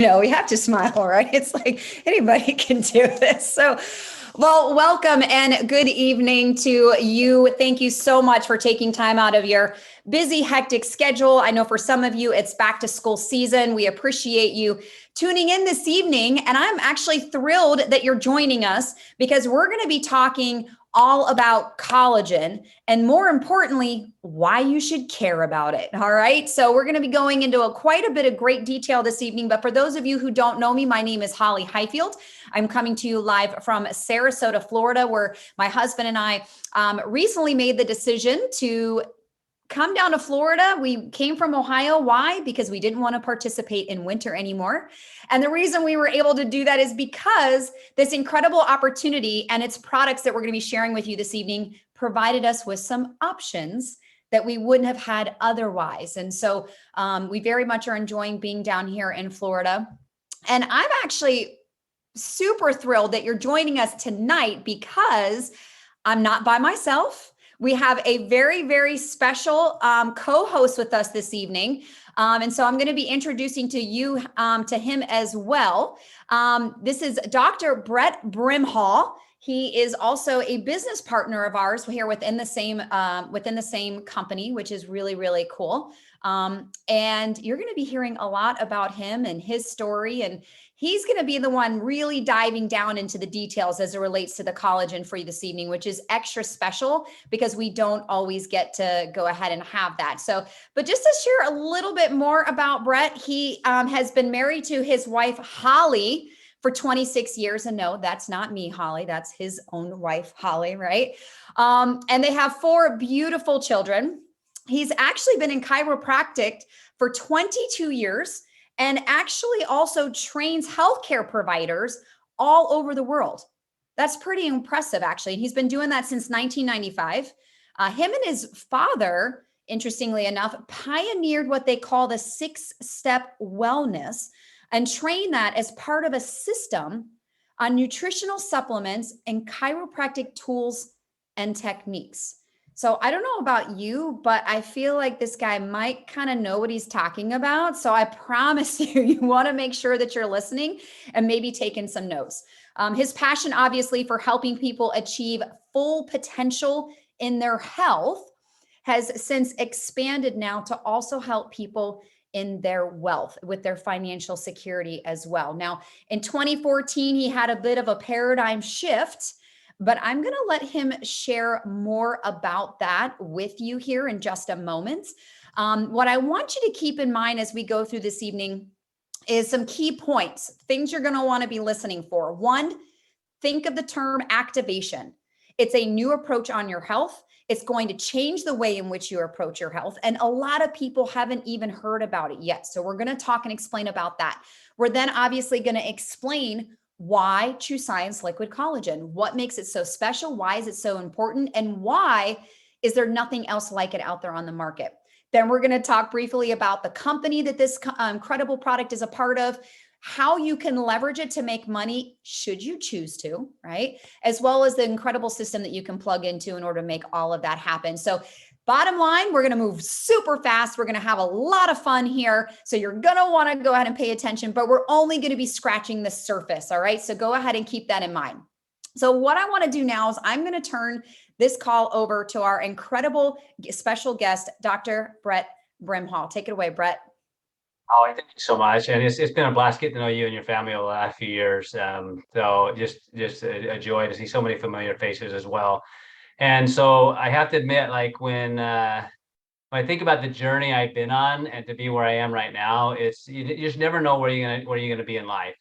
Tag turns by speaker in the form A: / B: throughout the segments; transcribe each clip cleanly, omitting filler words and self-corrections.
A: We have to smile, right? It's like anybody can do this. So, well, welcome and good evening to you. Thank you so much for taking time out of your busy, hectic schedule. I know for some of you, it's back to school season. We appreciate you tuning in this evening. And I'm actually thrilled that you're joining us because we're going to be talking all about collagen and, more importantly, why you should care about it. All right. So we're going to be going into quite a bit of great detail this evening. But for those of you who don't know me, my name is Holly Highfield. I'm coming to you live from Sarasota, Florida, where my husband and I recently made the decision to come down to Florida. We came from Ohio. Why? Because we didn't want to participate in winter anymore. And the reason we were able to do that is because this incredible opportunity and its products that we're going to be sharing with you this evening provided us with some options that we wouldn't have had otherwise. And so we very much are enjoying being down here in Florida. And I'm actually super thrilled that you're joining us tonight because I'm not by myself. We have a very, very special co-host with us this evening. And so I'm going to be introducing to him as well. This is Dr. Brett Brimhall. He is also a business partner of ours here within the same company, which is really, really cool. And you're going to be hearing a lot about him and his story, and he's going to be the one really diving down into the details as it relates to the collagen for you this evening, which is extra special because we don't always get to go ahead and have that. So, but just to share a little bit more about Brett, he has been married to his wife, Holly, for 26 years. And no, that's not me, Holly. That's his own wife, Holly, right? And they have 4 beautiful children. He's actually been in chiropractic for 22 years and actually also trains healthcare providers all over the world. That's pretty impressive, actually. And he's been doing that since 1995. Him and his father, interestingly enough, pioneered what they call the 6-step wellness and trained that as part of a system on nutritional supplements and chiropractic tools and techniques. So I don't know about you, but I feel like this guy might kind of know what he's talking about. So I promise you want to make sure that you're listening and maybe taking some notes. His passion, obviously, for helping people achieve full potential in their health has since expanded now to also help people in their wealth with their financial security as well. Now, in 2014, he had a bit of a paradigm shift, but I'm going to let him share more about that with you here in just a moment. What I want you to keep in mind as we go through this evening is some key points, things you're going to want to be listening for. 1, think of the term activation. It's a new approach on your health. It's going to change the way in which you approach your health. And a lot of people haven't even heard about it yet. So we're going to talk and explain about that. We're then obviously going to explain why True Science Liquid Collagen, what makes it so special, why is it so important, and why is there nothing else like it out there on the market. Then we're going to talk briefly about the company that this incredible product is a part of, how you can leverage it to make money should you choose to, right? As well as the incredible system that you can plug into in order to make all of that happen. So bottom line, we're going to move super fast. We're going to have a lot of fun here. So you're going to want to go ahead and pay attention, but we're only going to be scratching the surface. All right. So go ahead and keep that in mind. So what I want to do now is I'm going to turn this call over to our incredible special guest, Dr. Brett Brimhall. Take it away, Brett.
B: Oh, thank you so much, and it's been a blast getting to know you and your family over the last few years. So just a joy to see so many familiar faces as well. And so I have to admit, like when I think about the journey I've been on and to be where I am right now, you just never know where you're gonna be in life.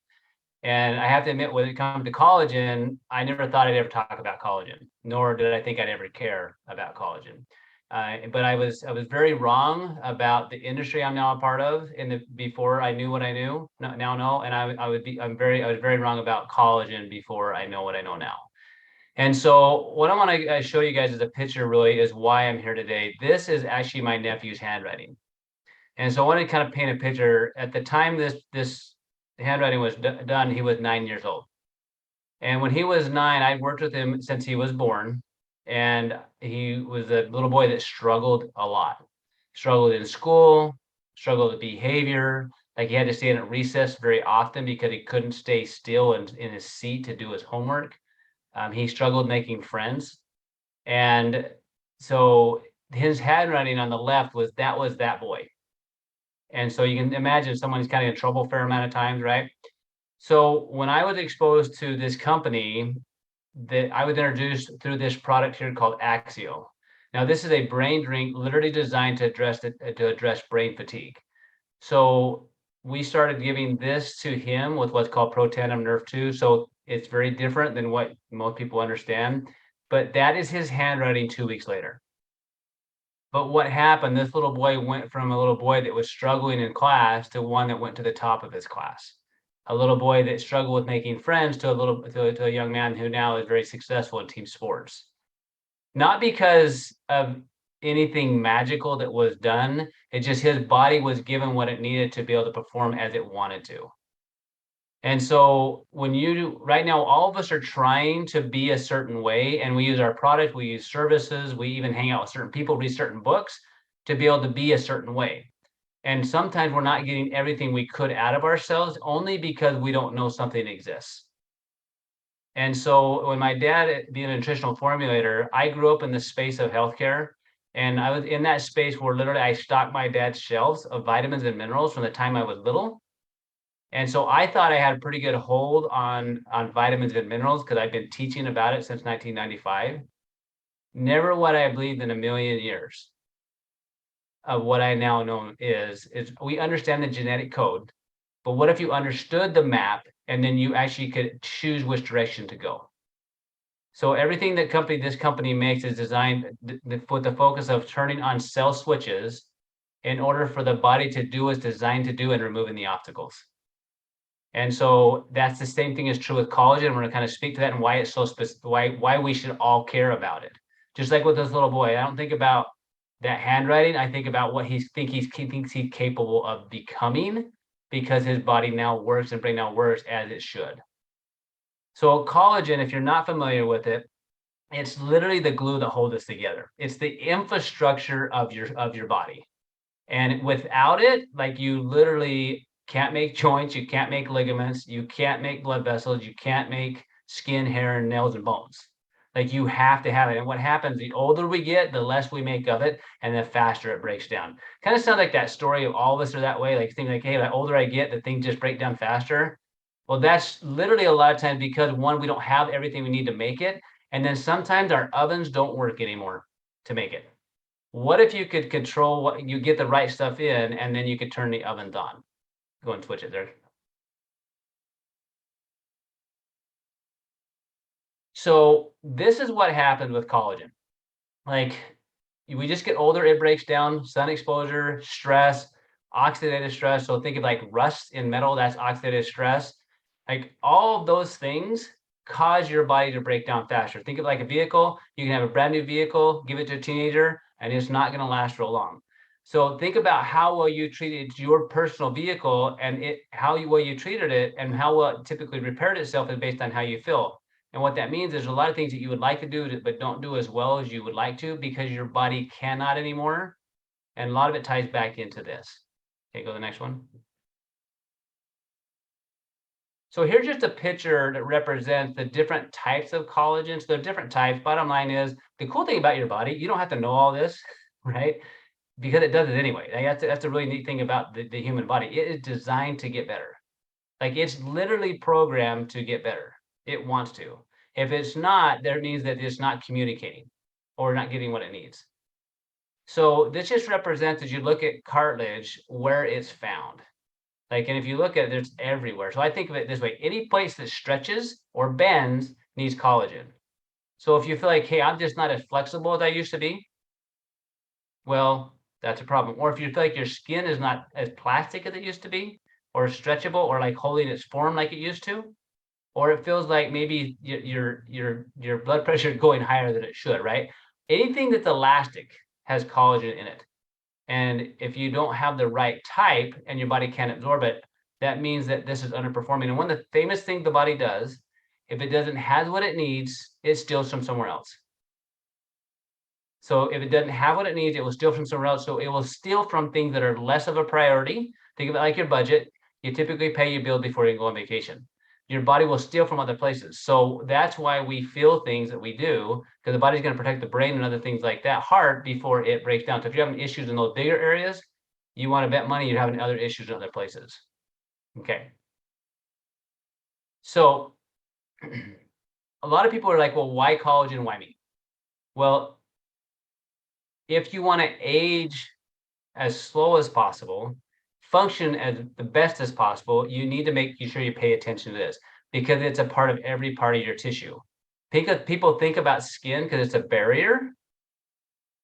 B: And I have to admit, when it comes to collagen, I never thought I'd ever talk about collagen, nor did I think I'd ever care about collagen. But I was very wrong about the industry I'm now a part of before I knew what I knew now know, and I was very wrong about collagen before I know what I know now. And so what I want to show you guys as a picture really is why I'm here today. This is actually my nephew's handwriting. And so I want to kind of paint a picture. At the time this handwriting was done, he was 9 years old. And when he was 9, I worked with him since he was born. And he was a little boy that struggled a lot, struggled in school, struggled with behavior, Like he had to stay in at recess very often because he couldn't stay still in his seat to do his homework. He struggled making friends. And so his handwriting on the left was that boy. And so you can imagine someone who's kind of in trouble a fair amount of times, right? So when I was exposed to this company, that I was introduced through this product here called Axio. Now, this is a brain drink literally designed to address brain fatigue. So we started giving this to him with what's called Protandim Nerve 2. So it's very different than what most people understand. But that is his handwriting 2 weeks later. But what happened, this little boy went from a little boy that was struggling in class to one that went to the top of his class. A little boy that struggled with making friends to a young man who now is very successful in team sports. Not because of anything magical that was done, it's just his body was given what it needed to be able to perform as it wanted to. And so when right now, all of us are trying to be a certain way, and we use our product, we use services, we even hang out with certain people, read certain books to be able to be a certain way. And sometimes we're not getting everything we could out of ourselves only because we don't know something exists. And so when my dad being a nutritional formulator, I grew up in the space of healthcare. And I was in that space where literally I stocked my dad's shelves of vitamins and minerals from the time I was little. And so I thought I had a pretty good hold on vitamins and minerals because I've been teaching about it since 1995. Never would I have believed in a million years of what I now know is we understand the genetic code, but what if you understood the map and then you actually could choose which direction to go? So everything that this company makes is designed with the focus of turning on cell switches in order for the body to do what's designed to do and removing the obstacles. And so that's the same thing is true with collagen. We're going to kind of speak to that and why it's so specific, why we should all care about it. Just like with this little boy, I don't think about that handwriting. I think about what he thinks he's capable of becoming because his body now works and brain now works as it should. So collagen, if you're not familiar with it, it's literally the glue that holds us together. It's the infrastructure of your body. And without it, like you literally can't make joints, you can't make ligaments, you can't make blood vessels, you can't make skin, hair, and nails and bones. Like you have to have it. And what happens, the older we get, the less we make of it, and the faster it breaks down. Kind of sounds like that story of all of us are that way. Like think like, hey, the older I get, the things just break down faster. Well, that's literally a lot of times because one, we don't have everything we need to make it. And then sometimes our ovens don't work anymore to make it. What if you could control what you get the right stuff in, and then you could turn the ovens on? Go and switch it there. So this is what happens with collagen. Like we just get older, it breaks down, sun exposure, stress, oxidative stress. So think of like rust in metal, that's oxidative stress. Like all of those things cause your body to break down faster. Think of like a vehicle. You can have a brand new vehicle, give it to a teenager, and it's not going to last real long. So think about how well you treated your personal vehicle and well you treated it and how well it typically repaired itself is based on how you feel. And what that means is a lot of things that you would like to do, but don't do as well as you would like to because your body cannot anymore. And a lot of it ties back into this. Okay, go to the next one. So here's just a picture that represents the different types of collagen. So there are different types. Bottom line is the cool thing about your body, you don't have to know all this, right? Because it does it anyway. That's a really neat thing about the human body. It is designed to get better. Like it's literally programmed to get better. It wants to. If it's not, that means that it's not communicating or not getting what it needs. So this just represents as you look at cartilage where it's found. Like, and if you look at it, it's everywhere. So I think of it this way: any place that stretches or bends needs collagen. So if you feel like, hey, I'm just not as flexible as I used to be, well, that's a problem. Or if you feel like your skin is not as plastic as it used to be, or stretchable, or like holding its form like it used to, or it feels like maybe your blood pressure is going higher than it should, right? Anything that's elastic has collagen in it. And if you don't have the right type and your body can't absorb it, that means that this is underperforming. And one of the famous things the body does, if it doesn't have what it needs, it steals from somewhere else. So if it doesn't have what it needs, it will steal from somewhere else. So it will steal from things that are less of a priority Think of it like your budget. You typically pay your bill before you go on vacation. Your body will steal from other places. So that's why we feel things that we do, because the body's going to protect the brain and other things like that, heart, before it breaks down. So if you're having issues in those bigger areas, you want to bet money you're having other issues in other places. Okay. So a lot of people are like, well, why collagen? Why me? Well, if you want to age as slow as possible, function as the best as possible, you need to make sure you pay attention to this, because it's a part of every part of your tissue. People think about skin because it's a barrier,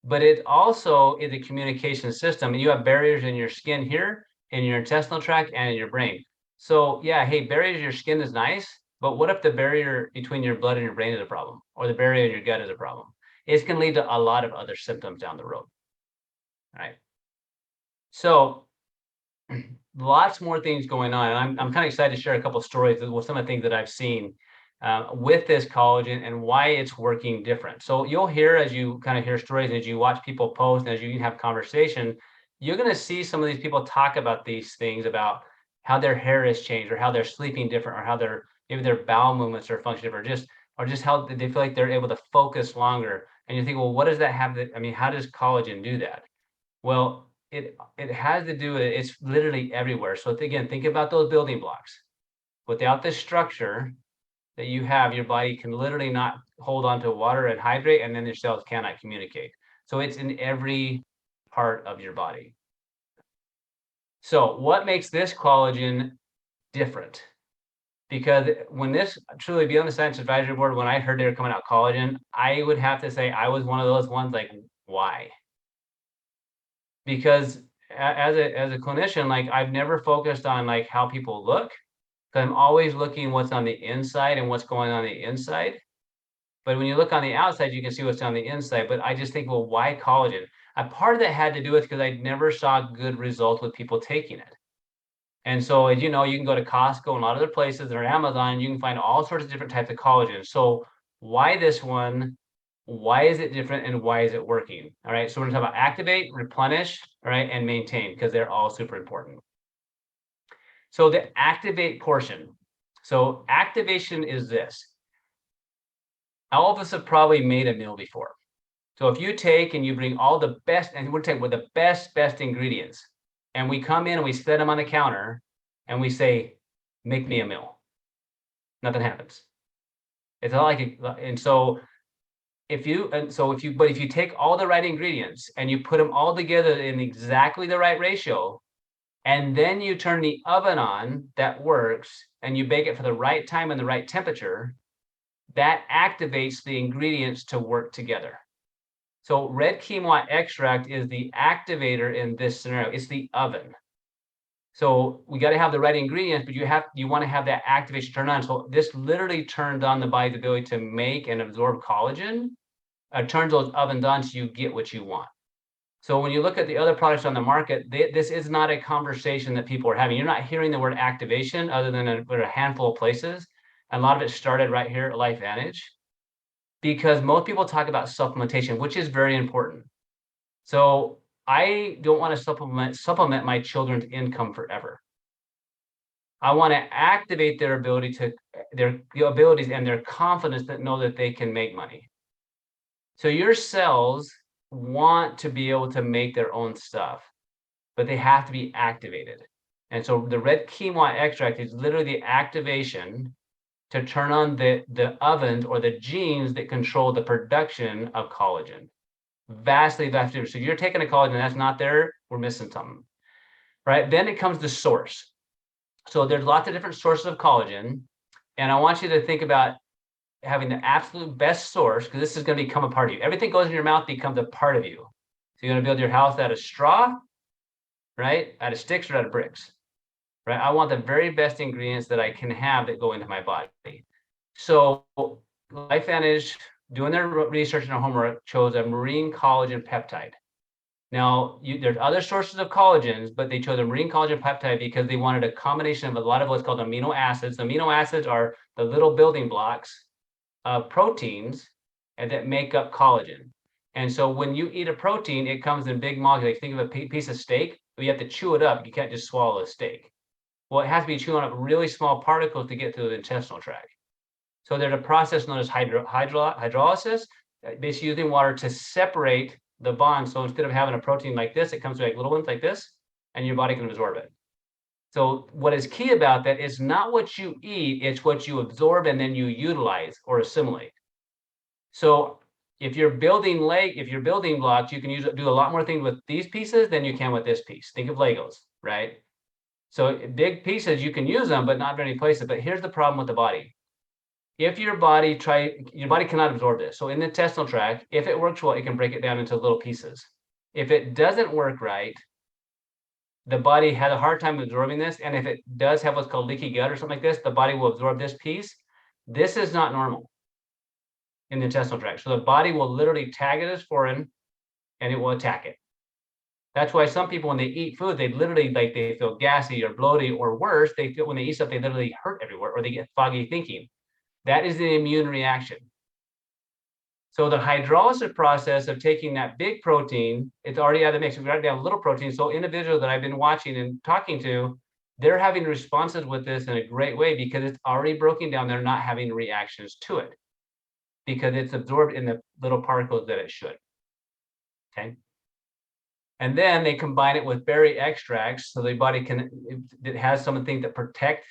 B: but it also is a communication system. And you have barriers in your skin here, in your intestinal tract, and in your brain. So yeah, hey, barriers in your skin is nice, but what if the barrier between your blood and your brain is a problem, or the barrier in your gut is a problem? It's going to lead to a lot of other symptoms down the road, right? So lots more things going on. And I'm kind of excited to share a couple of stories with some of the things that I've seen with this collagen and why it's working different. So you'll hear, as you kind of hear stories, as you watch people post, and as you have conversation, you're going to see some of these people talk about these things, about how their hair has changed, or how they're sleeping different, or how maybe their bowel movements are functioning different, or just how they feel like they're able to focus longer. And you think, well, what does that have? I mean, how does collagen do that? Well, it has to do with it. It's literally everywhere. So again, think about those building blocks. Without the structure that you have, your body can literally not hold on to water and hydrate, and then your cells cannot communicate. So it's in every part of your body. So what makes this collagen different? Because when this truly be on the science advisory board, when I heard they were coming out collagen, I would have to say I was one of those ones like, why? Because as a clinician, like, I've never focused on like how people look, because I'm always looking what's on the inside and what's going on the inside. But when you look on the outside, you can see what's on the inside. But I just think, well, why collagen? A part of that had to do with because I never saw good results with people taking it. And so, as you know, you can go to Costco and a lot of other places or Amazon, you can find all sorts of different types of collagen. So why this one? Why is it different, and why is it working? All right. So we're gonna talk about activate, replenish, all right, and maintain, because they're all super important. So the activate portion. So activation is this. All of us have probably made a meal before. So if you take and you bring all the best, and we're taking with the best ingredients, and we come in and we set them on the counter and we say, make me a meal. Nothing happens. It's all like, and so if you take all the right ingredients and you put them all together in exactly the right ratio, and then you turn the oven on that works, and you bake it for the right time and the right temperature, that activates the ingredients to work together. So red quinoa extract is the activator in this scenario. It's the oven. So we got to have the right ingredients, but you want to have that activation turned on. So this literally turned on the body's ability to make and absorb collagen, turns those ovens on so you get what you want. So when you look at the other products on the market, this is not a conversation that people are having. You're not hearing the word activation other than a handful of places. And a lot of it started right here at Life Vantage, because most people talk about supplementation, which is very important. So I don't want to supplement my children's income forever. I want to activate their abilities and their confidence that know that they can make money. So your cells want to be able to make their own stuff, but they have to be activated. And so the red quinoa extract is literally the activation to turn on the ovens or the genes that control the production of collagen. Vastly different. So if you're taking a collagen that's not there, we're missing something, right? Then it comes to source. So there's lots of different sources of collagen, and I want you to think about having the absolute best source, because this is going to become a part of you. Everything goes in your mouth becomes a part of you. So you're going to build your house out of straw, right? Out of sticks or out of bricks, right? I want the very best ingredients that I can have that go into my body. So Life Vantage, doing their research and their homework, chose a marine collagen peptide. Now, there's other sources of collagens, but they chose a marine collagen peptide because they wanted a combination of a lot of what's called amino acids. Amino acids are the little building blocks of proteins and that make up collagen. And so when you eat a protein, it comes in big molecules. Like, think of a piece of steak. you have to chew it up. You can't just swallow a steak. Well, it has to be chewing up really small particles to get through the intestinal tract. So there's a process known as hydrolysis, basically using water to separate the bond. So instead of having a protein like this, it comes like little ones like this, and your body can absorb it. So what is key about that is not what you eat, it's what you absorb and then you utilize or assimilate. So if you're building blocks, you can do a lot more things with these pieces than you can with this piece. Think of Legos, right? So big pieces, you can use them, but not very many places. But here's the problem with the body. If your body cannot absorb this. So in the intestinal tract, if it works well, it can break it down into little pieces. If it doesn't work right, the body had a hard time absorbing this. And if it does have what's called leaky gut or something like this, the body will absorb this piece. This is not normal in the intestinal tract. So the body will literally tag it as foreign and it will attack it. That's why some people, when they eat food, they literally they feel gassy or bloated, or worse, they feel when they eat stuff, they literally hurt everywhere or they get foggy thinking. That is the immune reaction. So the hydrolysis process of taking that big protein, it's already out of the mix. We've got down little protein. So individuals that I've been watching and talking to, they're having responses with this in a great way because it's already broken down. They're not having reactions to it because it's absorbed in the little particles that it should. Okay. And then they combine it with berry extracts so the body it has something that protect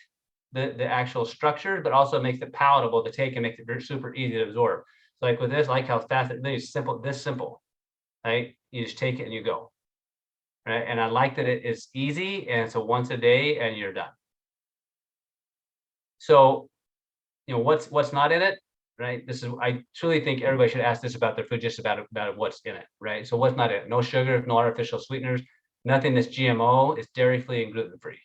B: the actual structure, but also makes it palatable to take and makes it super easy to absorb. So like with this, I like how fast it is simple, right? You just take it and you go. Right. And I like that it is easy and it's a once a day and you're done. So, what's not in it, right? I truly think everybody should ask this about their food, just about what's in it, right? So what's not in it? No sugar, no artificial sweeteners, nothing that's GMO, it's dairy-free and gluten-free,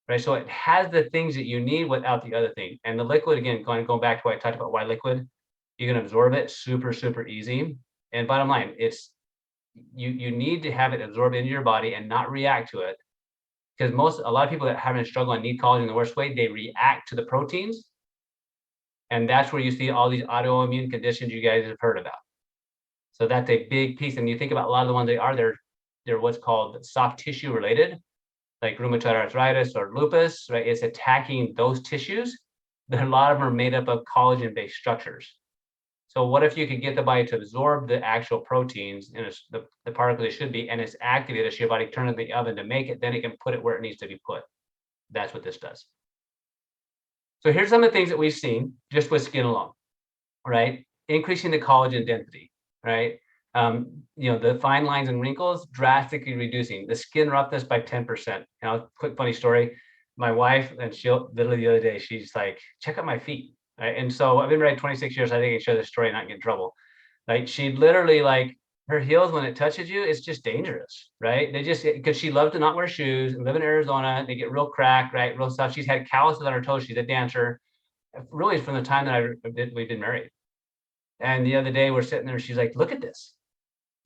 B: right? So it has the things that you need without the other thing. And the liquid, again, going back to what I talked about, why liquid, you can absorb it super, super easy. And bottom line, it's you need to have it absorb into your body and not react to it. Because a lot of people that are having a struggle and need collagen in the worst way, they react to the proteins. And that's where you see all these autoimmune conditions you guys have heard about. So that's a big piece. And you think about a lot of the ones they're what's called soft tissue related, like rheumatoid arthritis or lupus, right? It's attacking those tissues. But a lot of them are made up of collagen-based structures. So what if you could get the body to absorb the actual proteins in the particle they should be, and it's activated, so your body turns in the oven to make it, then it can put it where it needs to be put. That's what this does. So here's some of the things that we've seen just with skin alone, right? Increasing the collagen density, right? The fine lines and wrinkles drastically reducing, the skin roughness by 10%. Quick funny story. My wife, and she'll literally the other day, she's like, check out my feet. Right? And so I've been married 26 years. I think I can share this story and not get in trouble. Like she literally her heels, when it touches you, it's just dangerous, right? Because she loves to not wear shoes and live in Arizona, they get real cracked, right? Real stuff. She's had calluses on her toes. She's a dancer, really from the time that we've been married. And the other day we're sitting there, she's like, look at this.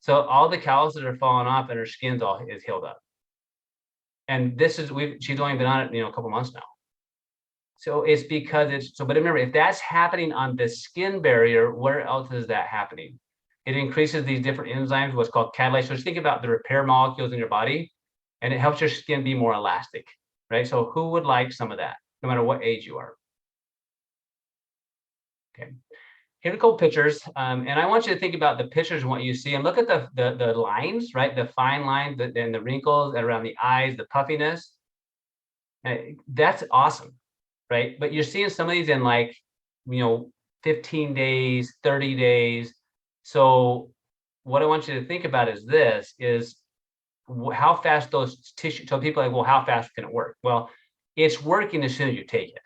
B: So all the calluses are falling off and her skin's is healed up. And she's only been on it, a couple months now. So it's because but remember, if that's happening on the skin barrier, where else is that happening? It increases these different enzymes, what's called catalysis. So just think about the repair molecules in your body, and it helps your skin be more elastic, right? So who would like some of that, no matter what age you are? Okay. Here's a couple pictures, and I want you to think about the pictures and what you see, and look at the lines, right? The fine lines and the wrinkles around the eyes, the puffiness. That's awesome. Right? But you're seeing some of these in 15 days, 30 days. So what I want you to think about is how fast those tissues, so people are like, well, how fast can it work? Well, it's working as soon as you take it.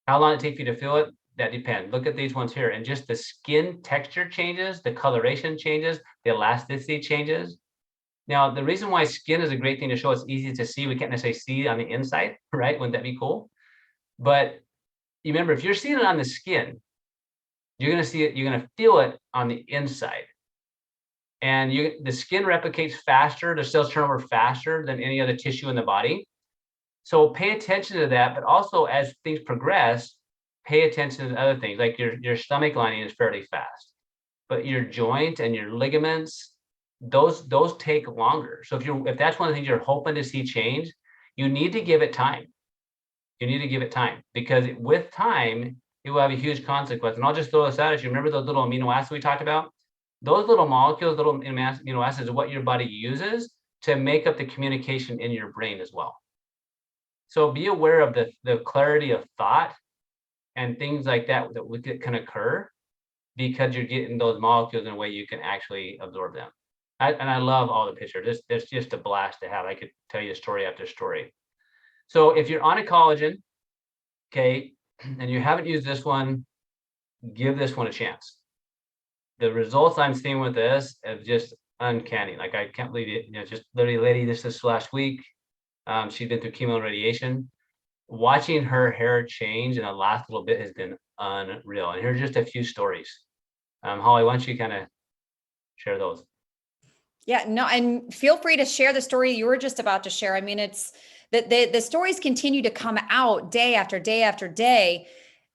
B: How long it takes you to feel it, that depends. Look at these ones here. And just the skin texture changes, the coloration changes, the elasticity changes. Now, the reason why skin is a great thing to show, it's easy to see. We can't necessarily see on the inside, right? Wouldn't that be cool? But you remember, if you're seeing it on the skin, you're going to see it, you're going to feel it on the inside. And the skin replicates faster, the cells turn over faster than any other tissue in the body. So pay attention to that, but also as things progress, pay attention to other things, like your stomach lining is fairly fast, but your joint and your ligaments those take longer. So if that's one of the things you're hoping to see change, you need to give it time. You need to give it time, because with time, it will have a huge consequence. And I'll just throw this out at you. Remember those little amino acids we talked about? Those little molecules, little amino acids, are what your body uses to make up the communication in your brain as well. So be aware of the clarity of thought and things like that can occur, because you're getting those molecules in a way you can actually absorb them. And I love all the pictures. It's just a blast to have. I could tell you story after story. So if you're on a collagen, okay, and you haven't used this one, give this one a chance. The results I'm seeing with this is just uncanny. Like, I can't believe it. Just literally, lady, this last week, she's been through chemo and radiation. Watching her hair change in the last little bit has been unreal. And here's just a few stories. Holly, why don't you kind of share those?
A: Yeah, no, and feel free to share the story you were just about to share. I mean, it's the stories continue to come out day after day after day,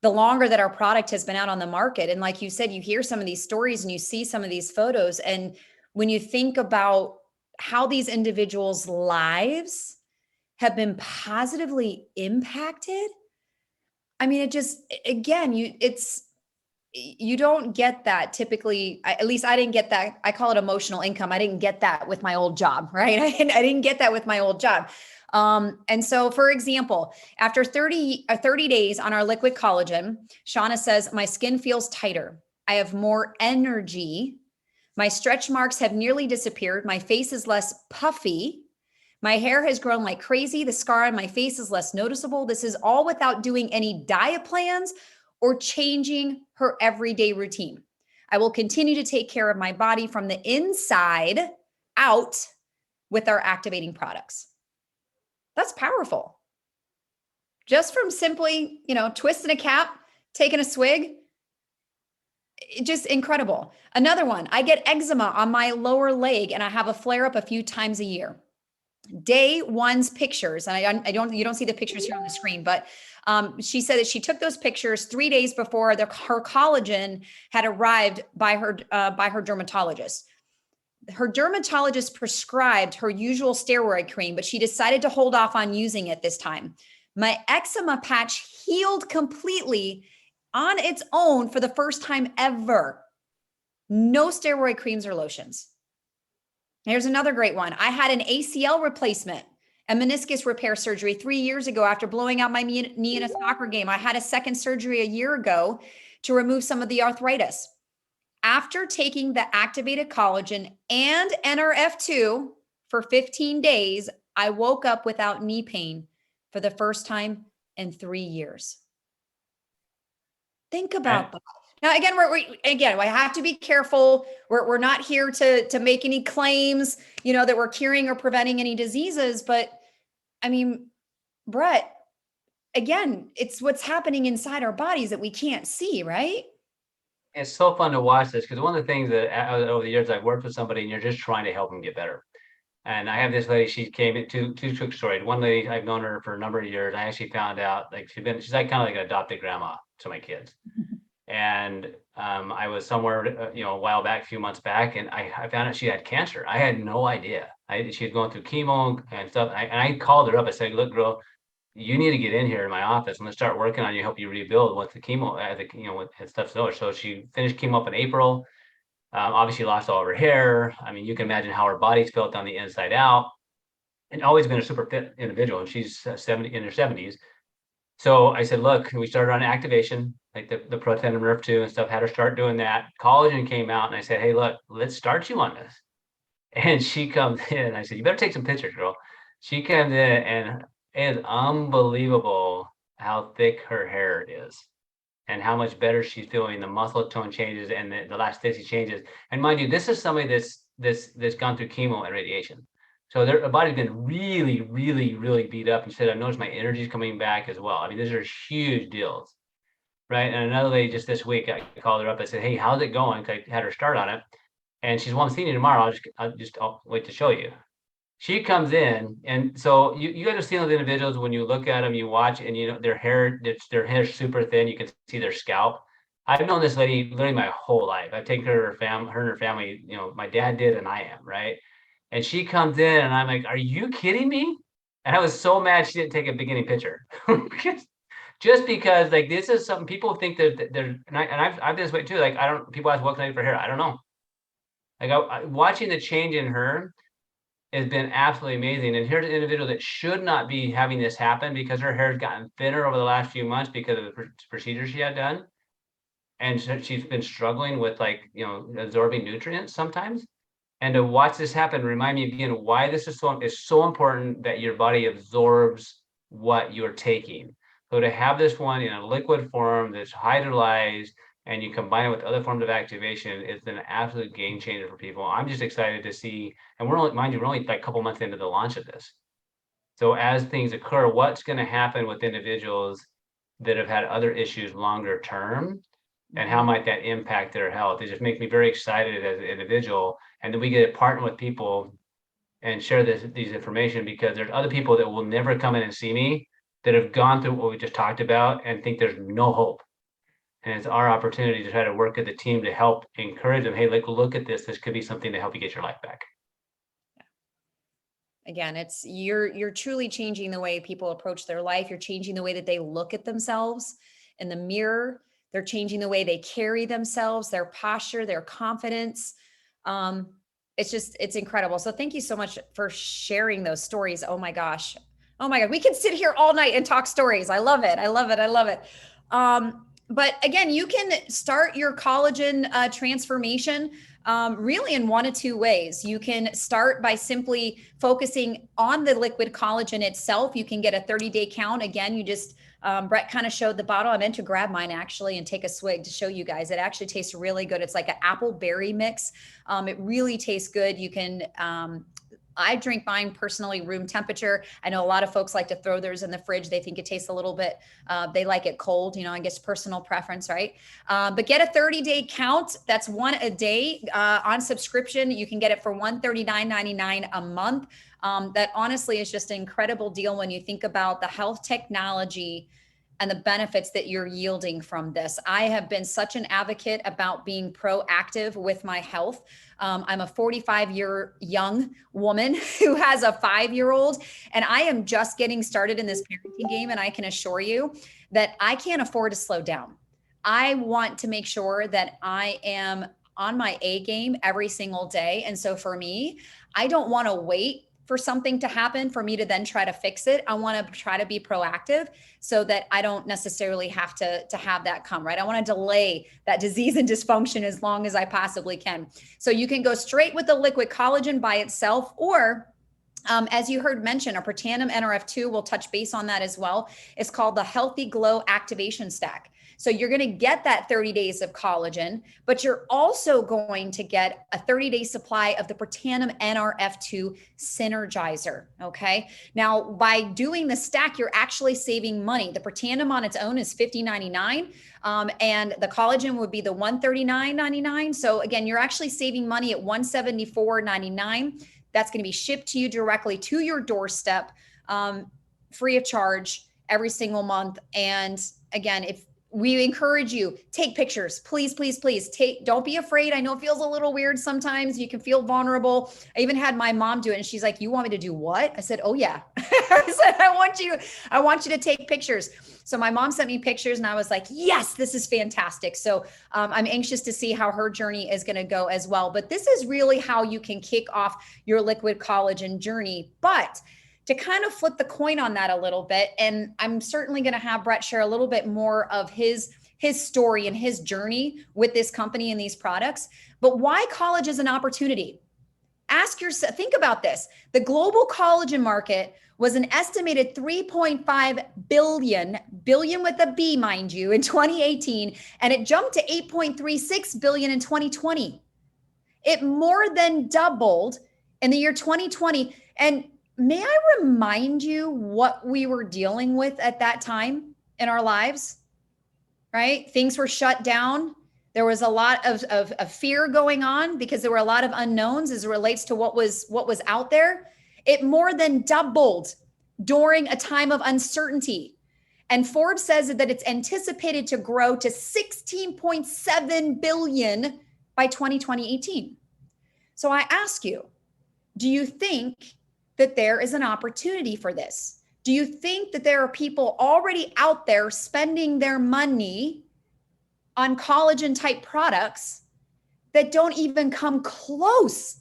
A: the longer that our product has been out on the market. And like you said, you hear some of these stories and you see some of these photos. And when you think about how these individuals' lives have been positively impacted, I mean, it just, again, you don't get that typically. At least I didn't get that. I call it emotional income. I didn't get that with my old job, right? I didn't get that with my old job. And so, for example, after 30 days on our liquid collagen, Shauna says, my skin feels tighter. I have more energy. My stretch marks have nearly disappeared. My face is less puffy. My hair has grown like crazy. The scar on my face is less noticeable. This is all without doing any diet plans or changing her everyday routine. I will continue to take care of my body from the inside out with our activating products. That's powerful. Just from simply, twisting a cap, taking a swig, just incredible. Another one, I get eczema on my lower leg and I have a flare up a few times a year. Day one's pictures, and you don't see the pictures here on the screen, but she said that she took those pictures 3 days before her collagen had arrived by her dermatologist. Her dermatologist prescribed her usual steroid cream, but she decided to hold off on using it this time. My eczema patch healed completely on its own for the first time ever. No steroid creams or lotions. Here's another great one. I had an ACL replacement and meniscus repair surgery 3 years ago after blowing out my knee in a soccer game. I had a second surgery a year ago to remove some of the arthritis. After taking the activated collagen and NRF2 for 15 days, I woke up without knee pain for the first time in 3 years. Think about that. Now, again, we have to be careful. We're not here to make any claims, that we're curing or preventing any diseases. But I mean, Brett, again, it's what's happening inside our bodies that we can't see, right?
B: It's so fun to watch this, because one of the things that over the years I've worked with somebody and you're just trying to help them get better. And I have this lady, she came in two quick stories. One lady, I've known her for a number of years. I actually found out, like, she's like kind of like an adopted grandma to my kids. And I was somewhere, a while back, a few months back, and I found out she had cancer. I had no idea. She was going through chemo and stuff. And I called her up. I said, look, girl, you need to get in here in my office and let's start working on you, help you rebuild once the chemo, with stuff's over. So she finished chemo up in April. Obviously lost all of her hair. I mean, you can imagine how her body's felt on the inside out, and always been a super fit individual. And she's 70 in her 70s. So I said, look, we started on activation, like the Protein and Nerf2 and stuff, had her start doing that. Collagen came out, and I said, hey, look, let's start you on this. And she comes in, and I said, you better take some pictures, girl. She comes in, and it is unbelievable how thick her hair is and how much better she's feeling. The muscle tone changes and the elasticity changes. And mind you, this is somebody that's gone through chemo and radiation. So their body's been really, really, really beat up. And said, I noticed my energy's coming back as well. I mean, these are huge deals, right? And another lady just this week, I called her up. I said, hey, how's it going? I had her start on it. And she's, well, I'm seeing you tomorrow. I'll wait to show you. She comes in, and so you guys have seen those individuals when you look at them, you watch, and their hair's super thin. You can see their scalp. I've known this lady literally my whole life. I've taken her, her and her family, my dad did and I am, right? And she comes in and I'm like, are you kidding me? And I was so mad she didn't take a beginning picture. Just because like this is something people think that they're I've been this way too. Like I don't people ask what can I do for hair? I don't know. Like watching the change in her has been absolutely amazing. And here's an individual that should not be having this happen because her hair has gotten thinner over the last few months because of the procedure she had done. And she's been struggling with like, absorbing nutrients sometimes. And to watch this happen, remind me again why this is so important that your body absorbs what you're taking. So to have this one in a liquid form that's hydrolyzed and you combine it with other forms of activation, it's an absolute game changer for people. I'm just excited to see, and we're only, mind you, we're only like a couple months into the launch of this. So as things occur, what's going to happen with individuals that have had other issues longer term, and how might that impact their health? It just makes me very excited as an individual. And then we get to partner with people and share these information because there's other people that will never come in and see me that have gone through what we just talked about and think there's no hope. And it's our opportunity to try to work with the team to help encourage them. Hey, like, look at this. This could be something to help you get your life back.
A: Again, it's you're truly changing the way people approach their life. You're changing the way that they look at themselves in the mirror. They're changing the way they carry themselves, their posture, their confidence. um it's incredible. So thank you so much for sharing those stories. Oh my gosh, oh my god, we can sit here all night and talk stories. I love it, I love it, I love it. But again, you can start your collagen transformation really in one of two ways. You can start by simply focusing on the liquid collagen itself. You can get a 30-day count. Again, you just, Brett kind of showed the bottle. I meant to grab mine actually and take a swig to show you guys. It actually tastes really good. It's like an apple berry mix. It really tastes good. You can, I drink mine personally room temperature. I know a lot of folks like to throw theirs in the fridge. They think it tastes a little bit, they like it cold, I guess personal preference, right? But get a 30-day count. That's one a day on subscription. You can get it for $139.99 a month. That honestly is just an incredible deal when you think about the health technology and the benefits that you're yielding from this. I have been such an advocate about being proactive with my health. I'm a 45-year young woman who has a 5-year-old, and I am just getting started in this parenting game. And I can assure you that I can't afford to slow down. I want to make sure that I am on my A game every single day. And so for me, I don't want to wait for something to happen for me to then try to fix it. I want to try to be proactive so that I don't necessarily have to have that come, right? I want to delay that disease and dysfunction as long as I possibly can. So you can go straight with the liquid collagen by itself, or as you heard mentioned, a Protandim NRF2, we'll touch base on that as well. It's called the Healthy Glow Activation Stack. So you're going to get that 30 days of collagen, but you're also going to get a 30-day supply of the Protandim NRF2 Synergizer. Okay. Now, by doing the stack, you're actually saving money. The Protandim on its own is $50.99. And the collagen would be the $139.99. So again, you're actually saving money at $174.99. That's going to be shipped to you directly to your doorstep, free of charge every single month. And again, if we encourage you, take pictures, please, please, please don't be afraid. I know it feels a little weird sometimes. You can feel vulnerable. I even had my mom do it and she's like, you want me to do what? I said, oh yeah. I said, I want you to take pictures. So my mom sent me pictures and I was like, yes, this is fantastic. So I'm anxious to see how her journey is going to go as well. But this is really how you can kick off your liquid collagen journey. But to kind of flip the coin on that a little bit, and I'm certainly going to have Brett share a little bit more of his story and his journey with this company and these products. But why college is an opportunity? Ask yourself, think about this. The global collagen market was an estimated 3.5 billion with a B, mind you, in 2018, and it jumped to 8.36 billion in 2020. It more than doubled in the year 2020. And may I remind you what we were dealing with at that time in our lives, right? Things were shut down. There was a lot of fear going on because there were a lot of unknowns as it relates to what was out there. It more than doubled during a time of uncertainty. And Forbes says that it's anticipated to grow to 16.7 billion by 2018. So I ask you, do you think that there is an opportunity for this? Do you think that there are people already out there spending their money on collagen type products that don't even come close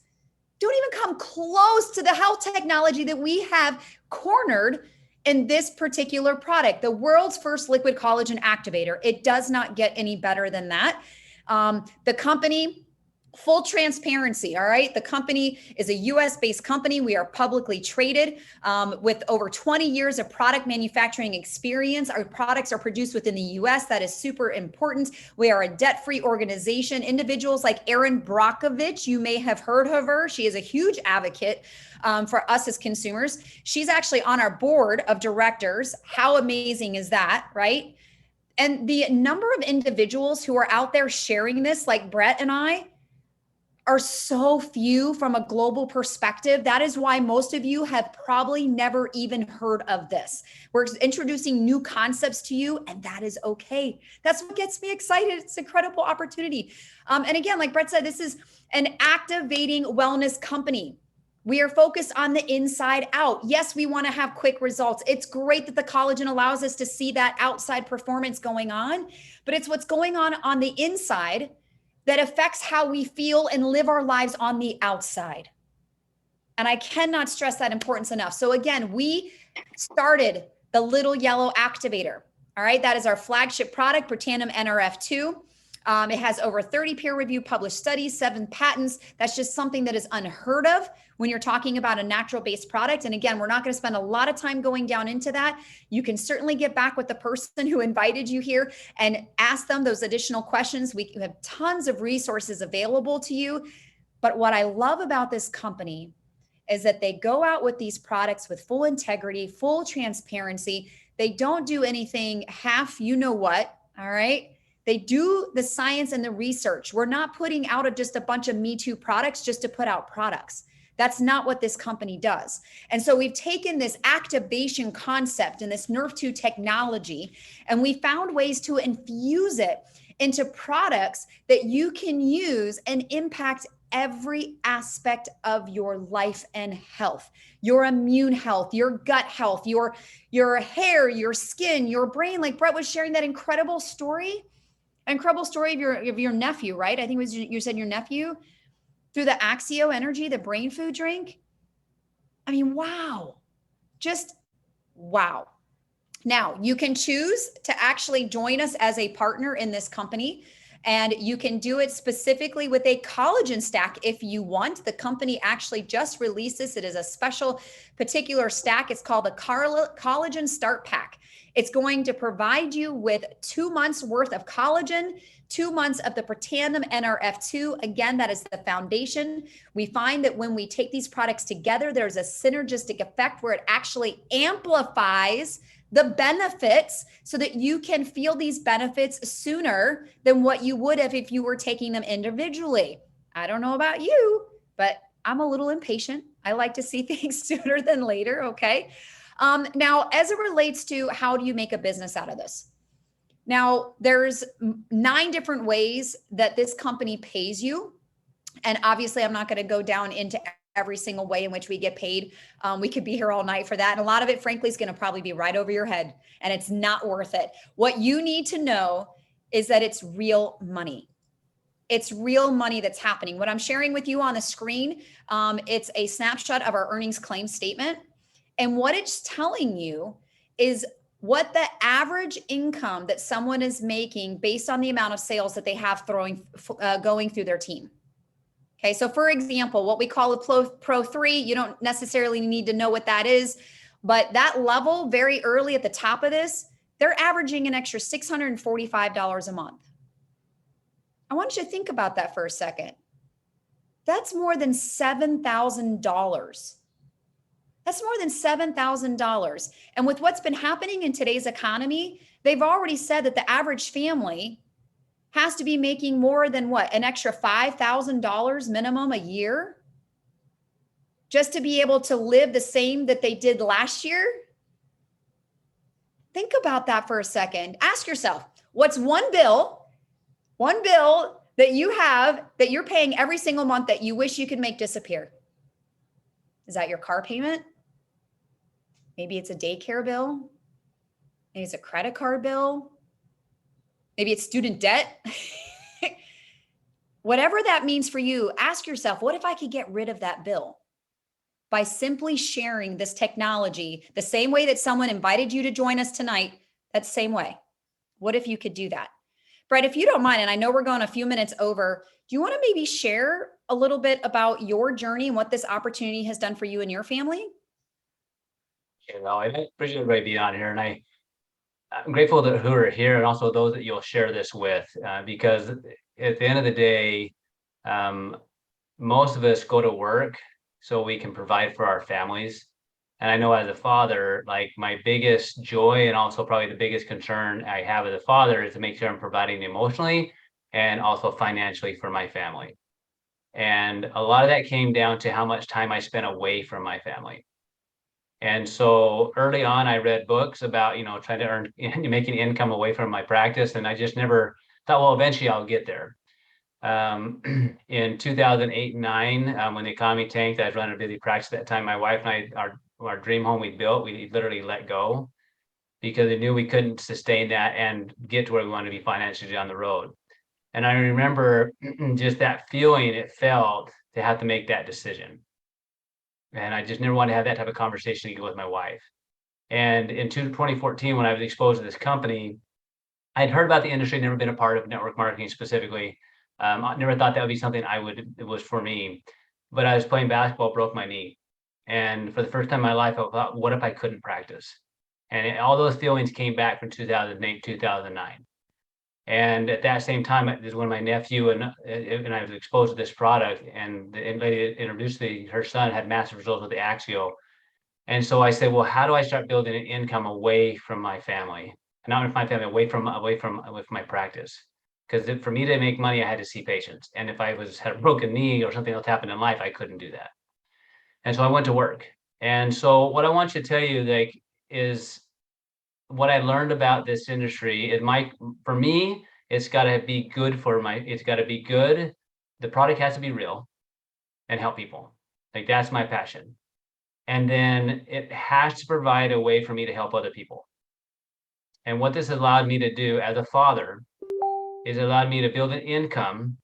A: to the health technology that we have cornered in this particular product, the world's first liquid collagen activator? It does not get any better than that. The company, full transparency, all right? The company is a US-based company. We are publicly traded with over 20 years of product manufacturing experience. Our products are produced within the US. That is super important. We are a debt-free organization. Individuals like Erin Brockovich, you may have heard of her. She is a huge advocate for us as consumers. She's actually on our board of directors. How amazing is that, right? And the number of individuals who are out there sharing this, like Brett and I, are so few from a global perspective. That is why most of you have probably never even heard of this. We're introducing new concepts to you, and that is okay. That's what gets me excited. It's an incredible opportunity. And again, like Brett said, this is an activating wellness company. We are focused on the inside out. Yes, we want to have quick results. It's great that the collagen allows us to see that outside performance going on, but it's what's going on the inside that affects how we feel and live our lives on the outside. And I cannot stress that importance enough. So again, we started the little yellow activator. All right, that is our flagship product, Protandim NRF2. It has over 30 peer-reviewed published studies, 7 patents. That's just something that is unheard of when you're talking about a natural-based product. And again, we're not going to spend a lot of time going down into that. You can certainly get back with the person who invited you here and ask them those additional questions. We have tons of resources available to you. But what I love about this company is that they go out with these products with full integrity, full transparency. They don't do anything half, you know what, all right? They do the science and the research. We're not putting out just a bunch of Me Too products just to put out products. That's not what this company does. And so we've taken this activation concept and this Nerf2 technology, and we found ways to infuse it into products that you can use and impact every aspect of your life and health, your immune health, your gut health, your hair, your skin, your brain. Like Brett was sharing that incredible story of your nephew, right? I think it was, you said your nephew, through the Axio Energy, the brain food drink. I mean, wow, just wow. Now you can choose to actually join us as a partner in this company, and you can do it specifically with a collagen stack if you want. The company actually just released this. It is a special particular stack. It's called the Collagen Start Pack. It's going to provide you with 2 months worth of collagen, 2 months of the Protandim NRF2. Again, that is the foundation. We find that when we take these products together, there's a synergistic effect where it actually amplifies the benefits so that you can feel these benefits sooner than what you would have if you were taking them individually. I don't know about you, but I'm a little impatient. I like to see things sooner than later, okay? Now, as it relates to how do you make a business out of this? Now, there's 9 different ways that this company pays you. And obviously, I'm not going to go down into every single way in which we get paid. We could be here all night for that. And a lot of it, frankly, is going to probably be right over your head, and it's not worth it. What you need to know is that it's real money. It's real money that's happening. What I'm sharing with you on the screen, it's a snapshot of our earnings claim statement. And what it's telling you is what the average income that someone is making based on the amount of sales that they have going through their team. Okay, so for example, what we call a Pro 3, you don't necessarily need to know what that is, but that level very early at the top of this, they're averaging an extra $645 a month. I want you to think about that for a second. That's more than $7,000. That's more than $7,000. And with what's been happening in today's economy, they've already said that the average family has to be making more than what? An extra $5,000 minimum a year just to be able to live the same that they did last year? Think about that for a second. Ask yourself, what's one bill that you have that you're paying every single month that you wish you could make disappear? Is that your car payment? Maybe it's a daycare bill. Maybe it's a credit card bill. Maybe it's student debt. Whatever that means for you, ask yourself, what if I could get rid of that bill? By simply sharing this technology, the same way that someone invited you to join us tonight, that same way. What if you could do that? Brett, if you don't mind, and I know we're going a few minutes over, do you want to maybe share a little bit about your journey and what this opportunity has done for you and your family?
B: I appreciate everybody being on here, and I'm grateful that who are here, and also those that you'll share this with, because at the end of the day, um, most of us go to work so we can provide for our families. And I know as a father, like my biggest joy and also probably the biggest concern I have as a father is to make sure I'm providing emotionally and also financially for my family. And a lot of that came down to how much time I spent away from my family. And so early on, I read books about, trying to earn, making income away from my practice. And I just never thought, well, eventually I'll get there. In 2008 and 9, when the economy tanked, I was running a busy practice at that time. My wife and I, our dream home we built, we literally let go because we knew we couldn't sustain that and get to where we wanted to be financially on the road. And I remember just that feeling it felt to have to make that decision. And I just never wanted to have that type of conversation again with my wife. And in 2014, when I was exposed to this company, I'd heard about the industry, never been a part of network marketing specifically. I never thought that would be something it was for me. But I was playing basketball, broke my knee. And for the first time in my life, I thought, what if I couldn't practice? And all those feelings came back from 2008, 2009. And at that same time, it was when my nephew and I was exposed to this product, and the lady introduced her son had massive results with the Axio. And so I said, well, how do I start building an income away from my family? Not with my family, with my practice. Because for me to make money, I had to see patients. And if I had a broken knee or something else happened in life, I couldn't do that. And so I went to work. And so what I want you to tell you, is what I learned about this industry. For me, it's got to be good it's got to be good. The product has to be real and help people. That's my passion. And then it has to provide a way for me to help other people. And what this allowed me to do as a father is it allowed me to build an income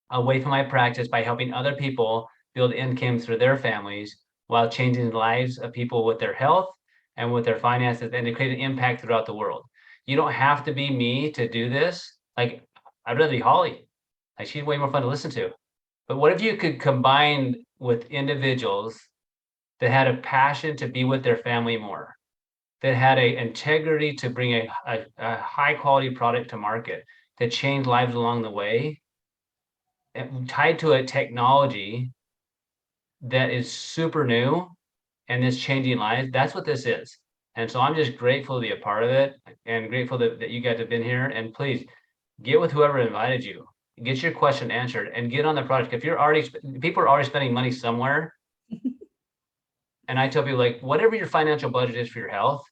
B: away from my practice by helping other people build income through their families while changing the lives of people with their health and with their finances, and to create an impact throughout the world. You don't have to be me to do this. I'd rather be Holly. She's way more fun to listen to. But what if you could combine with individuals that had a passion to be with their family more, that had a integrity to bring a high quality product to market, that changed lives along the way, tied to a technology that is super new and is changing lives. That's what this is. And so I'm just grateful to be a part of it, and grateful that you guys have been here. And please get with whoever invited you, get your question answered, and get on the project. If people are already spending money somewhere, and I tell people, whatever your financial budget is for your health,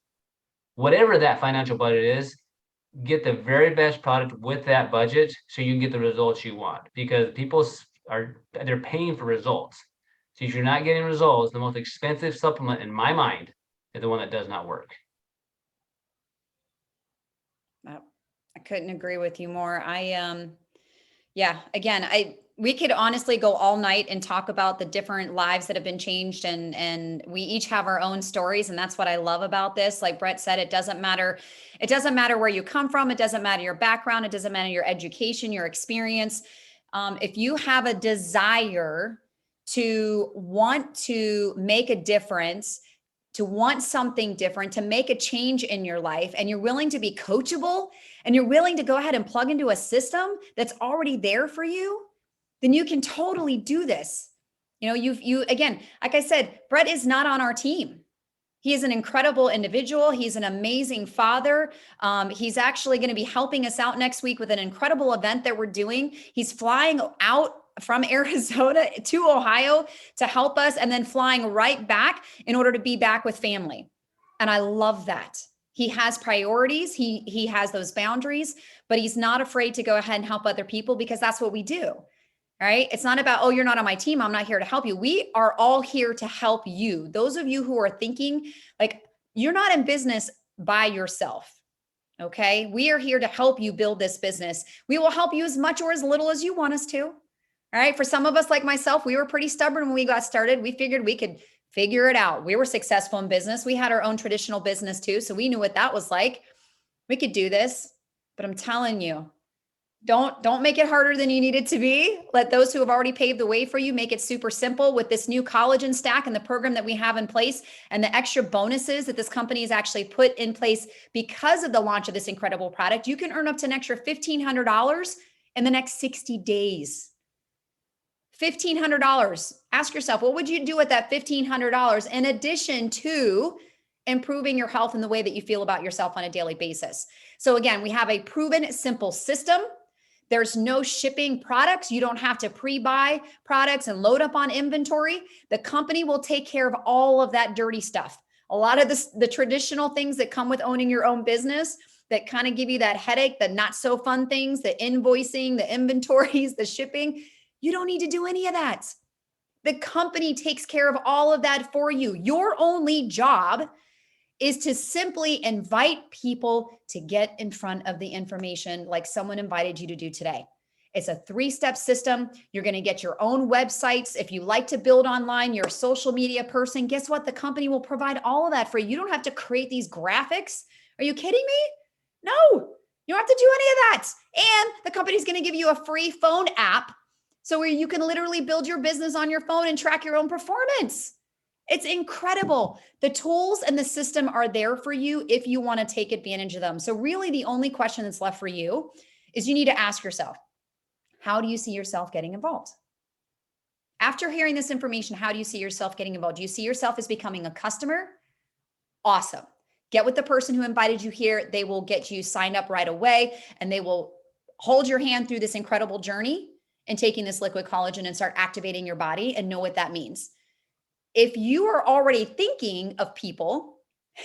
B: whatever that financial budget is, get the very best product with that budget so you can get the results you want, because they're paying for results. So if you're not getting results, the most expensive supplement in my mind is the one that does not work.
A: I couldn't agree with you more. Yeah, again, we could honestly go all night and talk about the different lives that have been changed, and we each have our own stories, and that's what I love about this. Like Brett said, it doesn't matter where you come from, it doesn't matter your background, it doesn't matter your education, your experience. If you have a desire to want to make a difference, to want something different, to make a change in your life, and you're willing to be coachable, and you're willing to go ahead and plug into a system that's already there for you, then you can totally do this. You again, like I said, Brett is not on our team. He is an incredible individual. He's an amazing father. He's actually going to be helping us out next week with an incredible event that we're doing. He's flying out from Arizona to Ohio to help us, and then flying right back in order to be back with family. And I love that. He has priorities. He has those boundaries, but he's not afraid to go ahead and help other people because that's what we do. Right? It's not about, oh, you're not on my team, I'm not here to help you. We are all here to help you. Those of you who are thinking like you're not in business by yourself. Okay? We are here to help you build this business. We will help you as much or as little as you want us to. All right? For some of us like myself, we were pretty stubborn when we got started. We figured we could figure it out. We were successful in business. We had our own traditional business too, so we knew what that was like. We could do this. But I'm telling you, don't make it harder than you need it to be. Let those who have already paved the way for you make it super simple with this new collagen stack and the program that we have in place and the extra bonuses that this company has actually put in place because of the launch of this incredible product. You can earn up to an extra $1,500 in the next 60 days. $1,500. Ask yourself, what would you do with that $1,500 in addition to improving your health and the way that you feel about yourself on a daily basis? So again, we have a proven simple system. There's no shipping products. You don't have to pre-buy products and load up on inventory. The company will take care of all of that dirty stuff. A lot of the traditional things that come with owning your own business that kind of give you that headache, the not so fun things, the invoicing, the inventories, the shipping, you don't need to do any of that. The company takes care of all of that for you. Your only job is to simply invite people to get in front of the information like someone invited you to do today. It's a 3-step system. You're going to get your own websites. If you like to build online, you're a social media person, guess what? The company will provide all of that for you. You don't have to create these graphics. Are you kidding me? No, you don't have to do any of that. And the company's going to give you a free phone app so where you can literally build your business on your phone and track your own performance. It's incredible. The tools and the system are there for you if you want to take advantage of them. So really the only question that's left for you is you need to ask yourself, how do you see yourself getting involved? After hearing this information, how do you see yourself getting involved? Do you see yourself as becoming a customer? Awesome. Get with the person who invited you here. They will get you signed up right away and they will hold your hand through this incredible journey and taking this liquid collagen and start activating your body and know what that means. If you are already thinking of people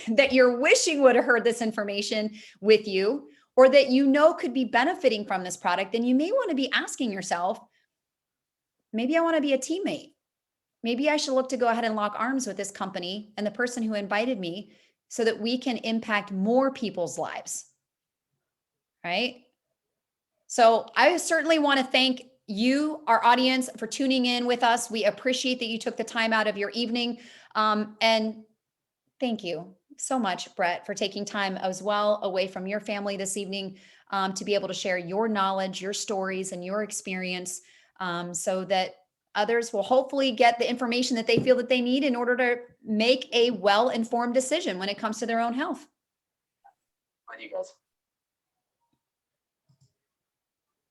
A: that you're wishing would have heard this information with you, or that you know could be benefiting from this product, then you may want to be asking yourself, maybe I want to be a teammate. Maybe I should look to go ahead and lock arms with this company and the person who invited me so that we can impact more people's lives. Right? So I certainly want to thank you, our audience, for tuning in with us. We appreciate that you took the time out of your evening. And thank you so much, Brett, for taking time as well away from your family this evening to be able to share your knowledge, your stories, and your experience so that others will hopefully get the information that they feel that they need in order to make a well-informed decision when it comes to their own health.
B: Thank you guys.